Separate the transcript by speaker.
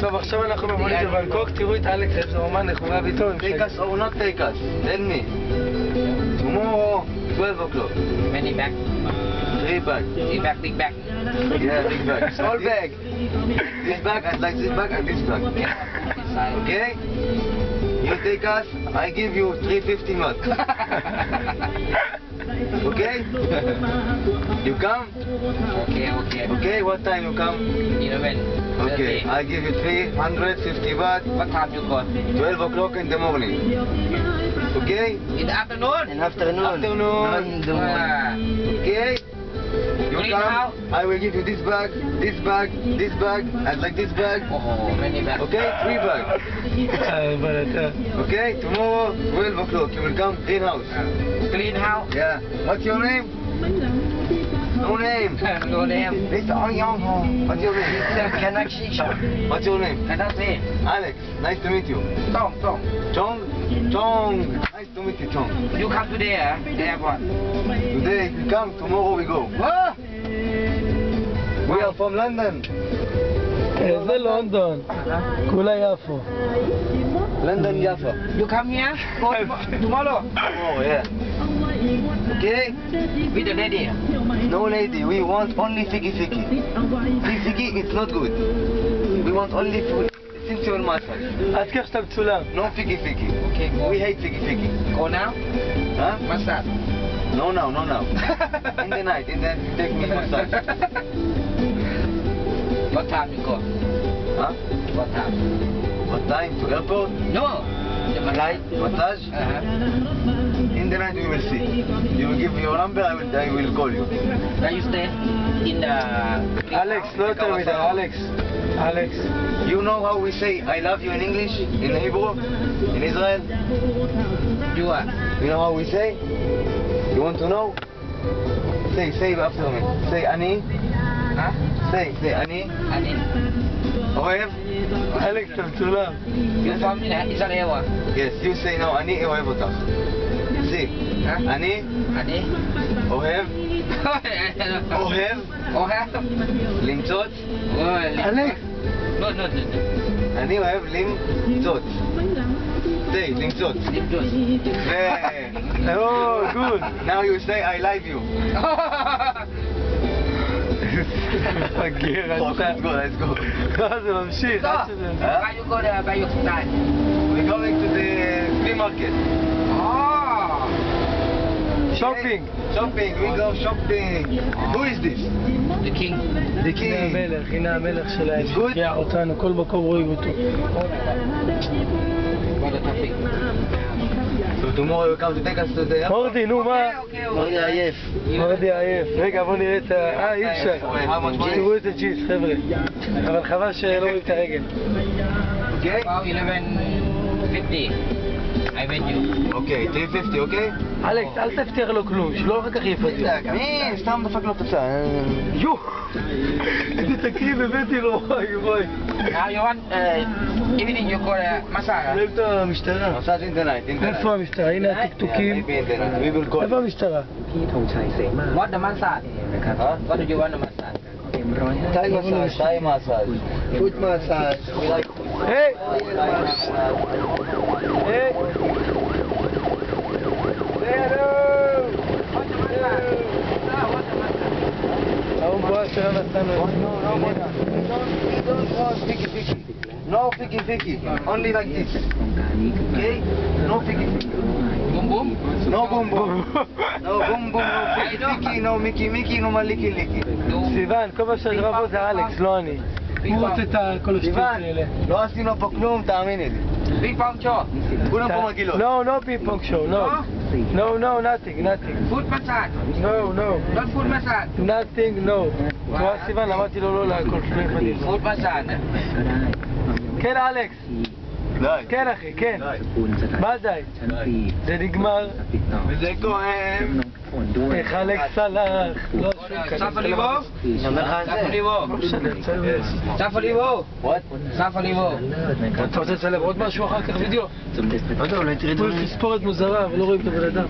Speaker 1: טוב, עכשיו אנחנו במונית בבנקוק, תראו את אלכס, איזה אומן נחורב איתו.
Speaker 2: Take us or not take us? Tell me. Tomorrow, 12 o'clock.
Speaker 3: Many bag.
Speaker 2: 3 bags.
Speaker 3: Big bag, big bag.
Speaker 2: Yeah, big bag. Small bag. This bag, and like this bag and this bag. Okay? You take us, I give you 350 baht. Okay? You come?
Speaker 3: Okay.
Speaker 2: Okay, what time you come?
Speaker 3: 11.
Speaker 2: Okay, I give you 350 baht,
Speaker 3: What time you go?
Speaker 2: 12 o'clock in the morning. Okay?
Speaker 3: In the afternoon?
Speaker 2: In afternoon. Okay? You
Speaker 3: Green
Speaker 2: come,
Speaker 3: house.
Speaker 2: I will give you this bag, this bag, this bag, and like this bag.
Speaker 3: Oh, many bags.
Speaker 2: Okay? 3 bags.
Speaker 1: אבל אתה...
Speaker 2: Okay? Tomorrow, 12 o'clock, you will come, greenhouse.
Speaker 3: Clean house?
Speaker 2: Yeah. What's your name? No name.
Speaker 3: No name.
Speaker 2: Mr. Young. What's your name?
Speaker 3: Cannot see.
Speaker 2: What's your name?
Speaker 3: Cannot see.
Speaker 2: Alex. Nice to meet you.
Speaker 3: Tom.
Speaker 2: Chong? Chong. Nice to meet you, Chong.
Speaker 3: You come today, the airport.
Speaker 2: Today we come, tomorrow we go. We are from London.
Speaker 1: זה לונדון, כולה יפו.
Speaker 2: London, Jaffa.
Speaker 3: You come here? Go tomorrow.
Speaker 2: Oh, yeah. Okay?
Speaker 3: With the lady.
Speaker 2: No lady, we want only figgy. Figgy, it's not good. We want only food. Sensual massage.
Speaker 1: אז כך שאתה מצולם.
Speaker 2: No figgy.
Speaker 3: Okay, go.
Speaker 2: We hate figgy.
Speaker 3: Go now.
Speaker 2: Huh?
Speaker 3: Massage.
Speaker 2: No now. In the night, take me massage.
Speaker 3: What time you go?
Speaker 2: Huh?
Speaker 3: What time?
Speaker 2: What time to airport?
Speaker 3: No. The
Speaker 2: Night, massage? In the night we will see. You will give me your number, I will call you.
Speaker 3: Where you stay? In the...
Speaker 1: אלכס, לא יותר מדי, אלכס.
Speaker 2: You know how we say I love you in English, in Hebrew, in Israel?
Speaker 3: You are?
Speaker 2: You know how we say? You want to know? Say after me. Say ani.
Speaker 3: Huh?
Speaker 2: Say ani.
Speaker 3: Ani.
Speaker 2: אוהב?
Speaker 1: אלכס, אתה מצולם.
Speaker 3: You from Israel?
Speaker 2: Yes, you say now אני אוהב אותך. See. אני
Speaker 3: Ani.
Speaker 2: אוהב. אוהב. למצוץ.
Speaker 1: אלכס.
Speaker 3: No.
Speaker 2: אני אוהב למצוץ. Say למצוץ.
Speaker 1: Oh, good.
Speaker 2: Now you say I love you.
Speaker 1: מפגר, אתה...
Speaker 2: Let's go.
Speaker 1: לא, זה ממשיך.
Speaker 3: Why you go there by your style?
Speaker 2: We're going to the flea market.
Speaker 3: Oh.
Speaker 1: שופינג.
Speaker 2: We go shopping. Who is this?
Speaker 3: The king.
Speaker 2: The king.
Speaker 1: הנה המלך שלהם.
Speaker 2: It's good?
Speaker 1: שגיע אותנו, כל מקום רואים אותו.
Speaker 3: What a topic.
Speaker 2: So tomorrow you come to take us to the airport?
Speaker 1: מורדי, נו מה?
Speaker 2: מורדי עייף.
Speaker 1: מורדי עייף. רגע, בוא נראה את ה... אי אפשר. תראו את הג'יס, חבר'ה. אבל חבל שלא רואים את הרגל.
Speaker 2: Okay?
Speaker 3: About 11:50. I bet you.
Speaker 2: Okay, 350, okay?
Speaker 1: אלכס, אל תבטיח לו כלום, שלא אחר כך יפתיע.
Speaker 2: מי? סתם דפק לו פצע.
Speaker 1: יו! איזה תקריב הבאתי לו, וואי.
Speaker 3: Now you want evening you go massage.
Speaker 1: אוהב את המשטרה.
Speaker 2: Massage in the night.
Speaker 1: איפה המשטרה? הנה הטקטוקים.
Speaker 2: Maybe in the night. We will call.
Speaker 1: איפה המשטרה?
Speaker 3: What the massage? What do you want the massage?
Speaker 2: Thai massage. Foot massage. We like.
Speaker 1: היי! היי! ההוא בואה שלא נתנו.
Speaker 2: No figgy. Only like this. Okay? No figgy.
Speaker 3: Boom boom.
Speaker 2: No boom boom. No figgy. No Mickey. No maliki.
Speaker 1: סיוון, כל מה שאני רבו זה אלכס, לא אני. הוא רוצה את כל השטות האלה.
Speaker 2: לא עשינו פה כלום, תאמיני לי.
Speaker 3: Big pong show.
Speaker 2: כולם פה מגילות.
Speaker 1: No ping pong show, no, nothing.
Speaker 3: Foot massage.
Speaker 1: No.
Speaker 3: Not foot massage.
Speaker 1: Nothing, no. תראה סיוון, אמרתי לו לא להכל שני חדים.
Speaker 3: Foot massage.
Speaker 1: כן אלכס.
Speaker 2: די.
Speaker 1: כן אחי, כן. מה די? זה נגמר.
Speaker 2: וזה כואב.
Speaker 1: איך אלכס סלח. לא שום
Speaker 3: סף הליבו? סף הליבו.
Speaker 1: לא משנה, צלם.
Speaker 3: סף הליבו. סף הליבו.
Speaker 1: אתה רוצה לצלם עוד משהו אחר כך וידאו? לא יודע, אולי תראי תספורת מוזרה, אבל לא רואים את הבן אדם.